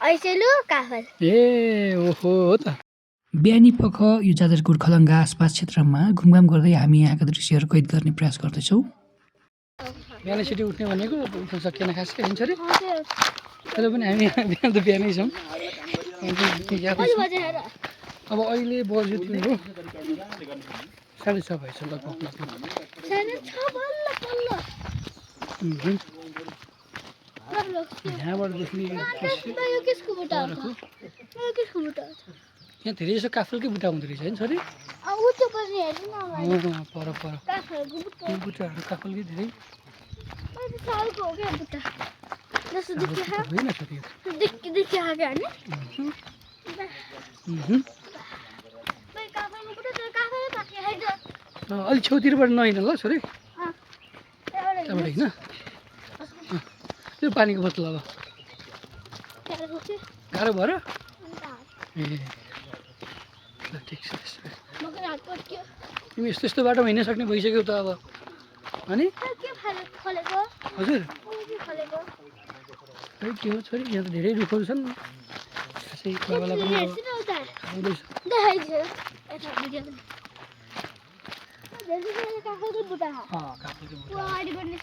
ऐसेलु काफल ए ओहो हो त बिहानी पख यो जाजरकोट खलङ्गा आसपास क्षेत्रमा घुमघाम गर्दै हामी यहाँका दृश्यहरू कैद गर्ने प्रयास गर्दैछौँ बिहानै छिटो उठ्ने भनेको उठ्न सकिएन खास के हुन्छ अरे तर पनि हामी बिहान त बिहानै छौँ अब अहिले बज्यो तिम्रो 6:30 भएछ लगभग यहाँबाट देख्ने यहाँ धेरै जस्तो काफलकै बुट्टा हुँदो रहेछ होइन छोरी पर पर बुट्टाहरू काफलकै धेरै होइन छोरी अलिक छेउतिरबाट नहिँड ल छोरी त्यहाँबाट होइन त्यो पानीको बोतल अब गाह्रो भएर ए ल ठिक छ तिमी यस्तो यस्तो बाटोमा हिँड्न सक्ने भइसक्यौ त अब अनि हजुर खै के हो छोरी यहाँ त धेरै रुखहरू छन् खासै बाबालाई पनि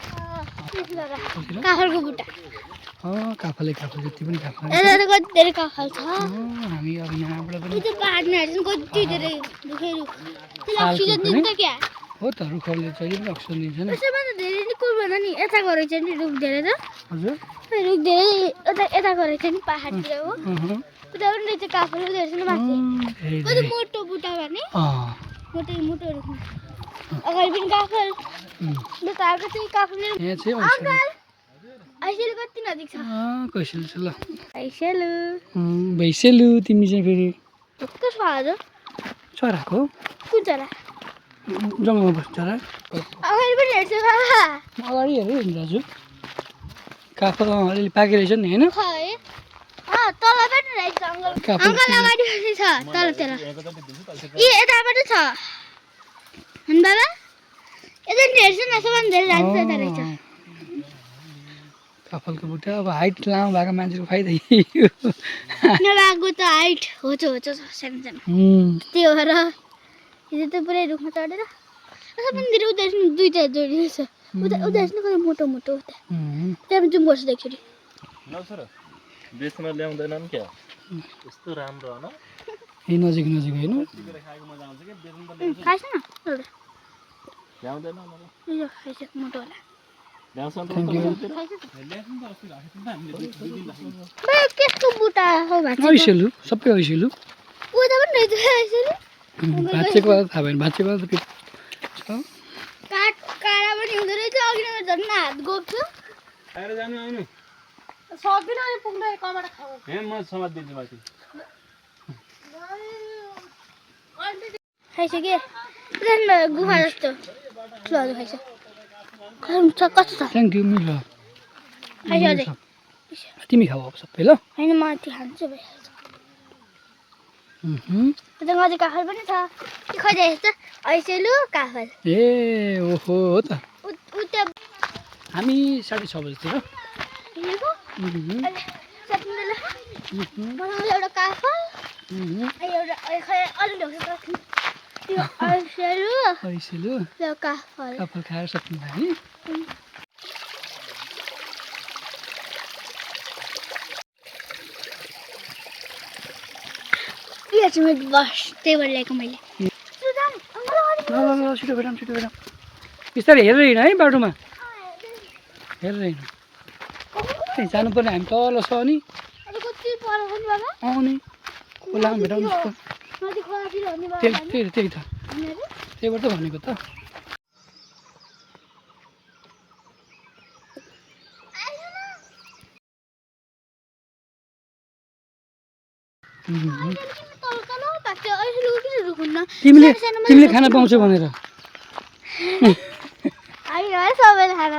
काफलको बुट्टा काफल जति पनि काफल धेरै काफल छ हामी अब यहाँबाट पनि कति धेरै अक्सिजन दिन्छ क्या हो त रुखहरूले चाहिँ पनि अक्सिजन दिन्छ नि धेरै नि कुर्दैन नि यता गरेछ नि रुख धेरै त हजुर रुख धेरै यता गरेछ नि पाहाडतिर हो उता पनि रहेछ काफल धेरै छ नि माथि कति मोटो बुट्टा भने मोटो रुख अगाडि पनि काफल बेताको चाहिँ काफल यहाँ चाहिँ ऐसेलु कति नजिक छ कैसेलु छ ल भैसेलु तिमी चाहिँ फेरि कस्तो छ आज चराको कुन चरा जङ्गलमा बस्छ चरा अगाडि पनि हेर्छु बाबा अगाडि हेरेँ नि दाजु काफल अलिअलि पाके रहेछ नि होइन तल पनि रहेछ अङ्कल अगाडि पनि छ तलतिर यताबाट छ बाबा यता हेर्छु न सबभन्दा धेरै लाग्छ यता रहेछ काफलको बुट्टा अब हाइट लामो भएको मान्छेको फाइदा नभएको त हाइट होचो सानो सानो त्यो भएर हिजो त पुरै रुखमा चढेर सबभन्दा धेरै उता दुईवटा जोडी छ उता कति मोटो उता त्यहाँ पनि जुम गर्छु देख्छु नि बेच्न ल्याउँदैनन् क्या यस्तो राम्रो होइन यही नजिक होइन खाएछ न ल्याउँदैन खाएछ मोटोवाला केको बुट्टा हो ऐसेलु सबै ऐसेलु उता पनि रहेछ ऐसेलु भाँचेको बेला थाहा भएन भाँचेको बेला त छ काँडा पनि हुँदो रहेछ अघि नै झन् हात गोप्छु सक्दिनँ अनि पुग्दै कबाट खाऊ म समात्दिन्छु माथि खाइछ के गुफा जस्तो ठुलो खाइछ कस्तो छ थ्याङ्क यू मिल खाइछ अझै तिमी खाऊ अब सबै ल होइन म त्यो खान्छु भइहाल्छ उता अझै काफल पनि छ के खोजे यस्तो ऐसेलु काफल ए ओहो हो त उता हामी 6:30 बजीतिर एउटा काफल एउटा ऐसेलु काफल खाएर सक्नु भयो नि बस त्यही भएर ल्याएको मैले ल छिटो भेटौँ बिस्तारै हेरेर हिँड है बाटोमा हेरेर हिँड जानु पर्ने हामी तल छ अनि आउने खोलामा भेटाउनु त्यही त त्यहीबाट त भनेको त तिमीले खाना पाउँछौ भनेर सबैले खाना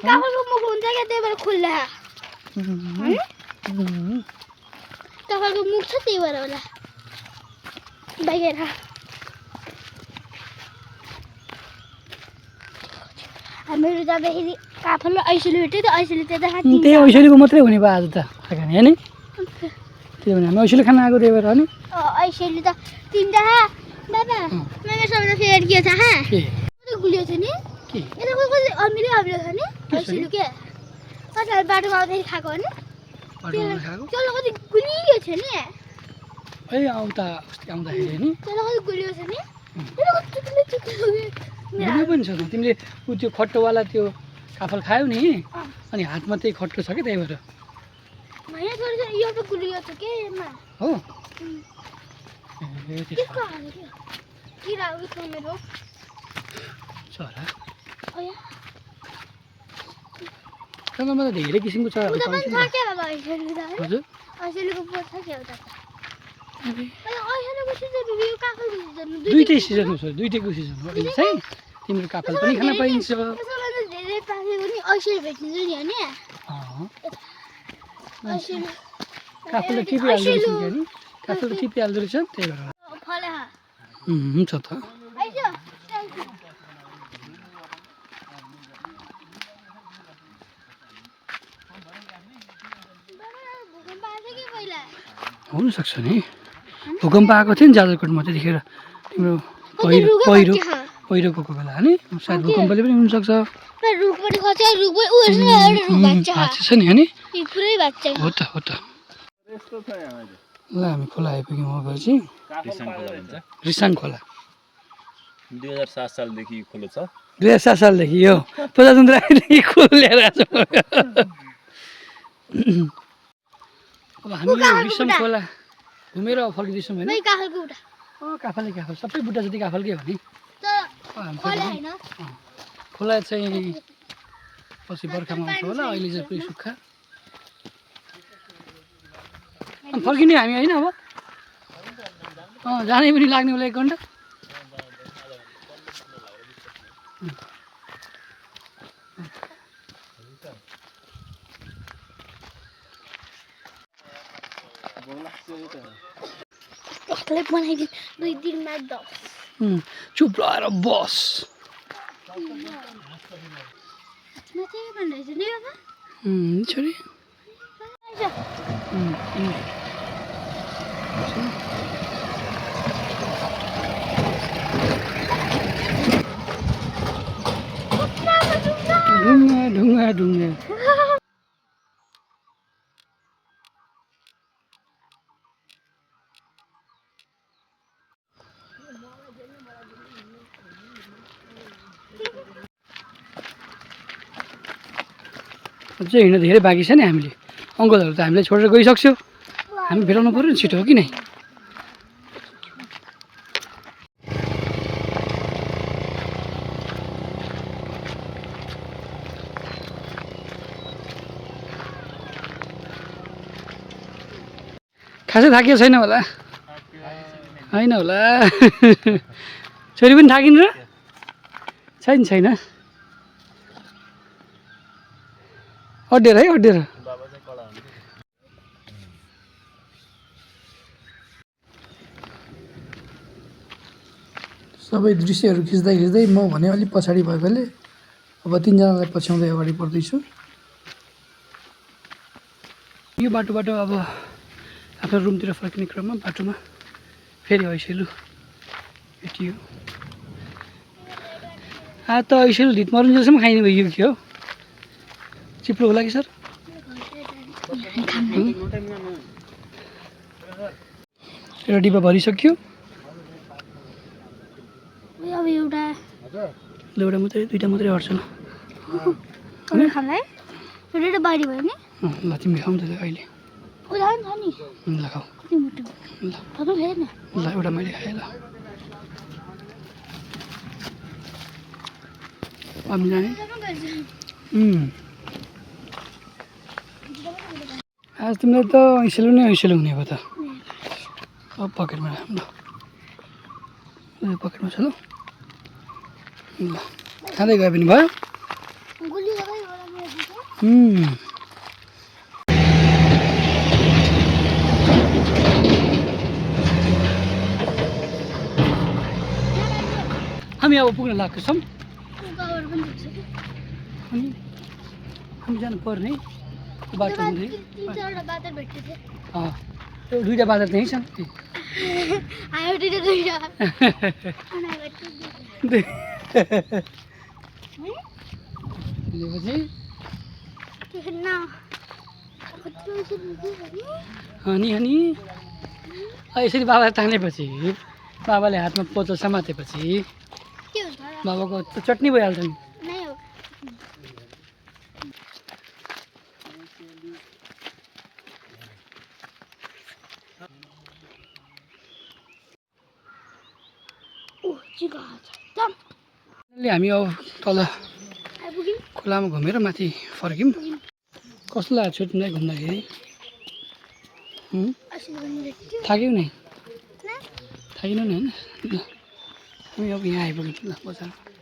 काफलको मुख हुन्छ क्या त्यही भएर खुल्ला काफलको मुख छ त्यही भएर होला बाहिर हामीहरू जाँदाखेरि काफल ऐसोले भेट्यो त ऐसोले त्यता त्यही ऐसोलीको मात्रै हुने भयो आज त खाने होइन त्यही भने हामी ऐसोली खान आएको त्यही भएर हो नि ऐसोले त तिनवटा बाबा मैले सबैलाई फेरि के थाहा गुलियो छ नि यता कति अमिलो अमिलो छ नि ऐसोले के कता बाटोमा आउँदाखेरि खाएको हो नि त्यसलाई कति गुलियो छ नि ए आउँदा अस्ति आउँदाखेरि नि त्यसलाई कति गुलियो छ नि गुलियो पनि छ त तिमीले ऊ त्यो खट्टोवाला त्यो काफल खायौ नि अनि हातमा त्यही खट्टो छ कि त्यही भएर होइन थोरै यो त गुलियो छ के यसमा हो त्यसको हाल्यो क्या किरा उयो मेरो चरा अया जङ्गलमा त धेरै किसिमको चराहरू उता पनि पाउँछ छ क्या बाबा ऐसोले त है हजुर ऐसोलेको पोत छ क्या उता ऐसोलेको सिजन यो काफल सिजन दुईटै सिजन छ दुईटैको सिजन हो अहिले चाहिँ तिम्रो काफल पनि खान पाइन्छ सबैभन्दा धेरै पाकेको नि ऐसोले भेटिन्छ नि होइन ऐसोले काफल त टिपिहाल्दो रहेछ नि नि काफल त टिपिहाल्दो रहेछ त्यही भएर फले हुन्छ त आइजो भूकम्प आएको कि पहिला हुनसक्छ नि भूकम्प आएको थियो नि जाजरकोटमा त्यतिखेर तिम्रो पहिरो पहिरो पहिरो गएको बेला नि सायद भूकम्पले पनि हुनसक्छ रुख पनि खच्छ रुख पनि उयो एउटा रुख भाँच्छ छ नि होइन यो पुरै भाँच्छ हो त यस्तो छ यहाँ अहिले ल हामी खोला आइपुग्यौँ अब चाहिँ रिसाङ खोला भन्छ रिसाङ खोला 2007 सालदेखि खोलो छ 2007 सालदेखि यो 50 राईदेखि खोल ल्याएर आएको अब हामी यो रिसाङ खोला घुमेर फर्किँदैछौँ होइन काफलको उठा काफलै काफल सबै बुट्टा जति काफलकै हो नि खोला चाहिँ पछि बर्खामा आउँछ होला अहिले चाहिँ पुरै सुक्खा फर्किने हामी होइन अब जानै पनि लाग्ने होला 1 घन्टा एक्लै बनाइदिनु 2 दिनमा 10 चुप रहेर बस माथि भन्दैछ नि बाबा छोरी ढुङ्गा ढुङ्गा ढुङ्गा अझै हिँड्न धेरै बाँकी छ नि हामीले अङ्कलहरू त हामीलाई छोडेर गइसक्छौ हामी भेटाउनु पऱ्यो नि छिटो हो कि नै खासै थाकिएको छैन होला होइन होला छोरी पनि थाकिन् र छैन अड्डेर है अड्डेर सबै दृश्यहरू खिच्दै म भने अलिक पछाडि भएकोले अब 3 जनालाई पछ्याउँदै अगाडि बढ्दैछु यो बाटोबाट अब आफ्नो रुमतिर फर्किने क्रममा बाटोमा फेरि ऐसेलु भेटियो त ऐसेलु धित मरुन्जेलसम्म खाइने भयो के हो चिप्लो होला कि सर एउटा डिब्बा भरिसक्यो अब एउटा मात्रै 2टा मात्रै अट्छ ल खाना एउटा बारी भयो नि ल तिमी खाऊ त अहिले उदा नि छ नि ल खाऊ कति मोटो ल तपाईँ खाएन ल एउटा मैले खाएँ ल हामी जाने आज तिमीलाई त ऐसेलु हुने भयो त अब पकेटमा राख ल पकेटमा छ ल ल खाँदै गयो पनि भयो हामी अब पुग्न लाग्छौँ अनि जानु पर्ने त्यो बाटो हुँदै 3-4 बादल भेट्थे थिए त्यो दुईवटा बादल त्यहीँ छन् आयो दुईटा त्यसपछि अनि यसरी बाबा तानेपछि बाबाले हातमा पोतो समातेपछि के हुन्छ बाबाको चटनी भइहाल्छ नि नै हो हामी अब तल आइपुग्यौँ खोलामा घुमेर माथि फर्क्यौँ कस्तो लाग्यो छुट्टीलाई घुम्दाखेरि थाक्यौ नि थाकिनु नि होइन ल हामी अब यहाँ आइपुग्यौँ ल बजारमा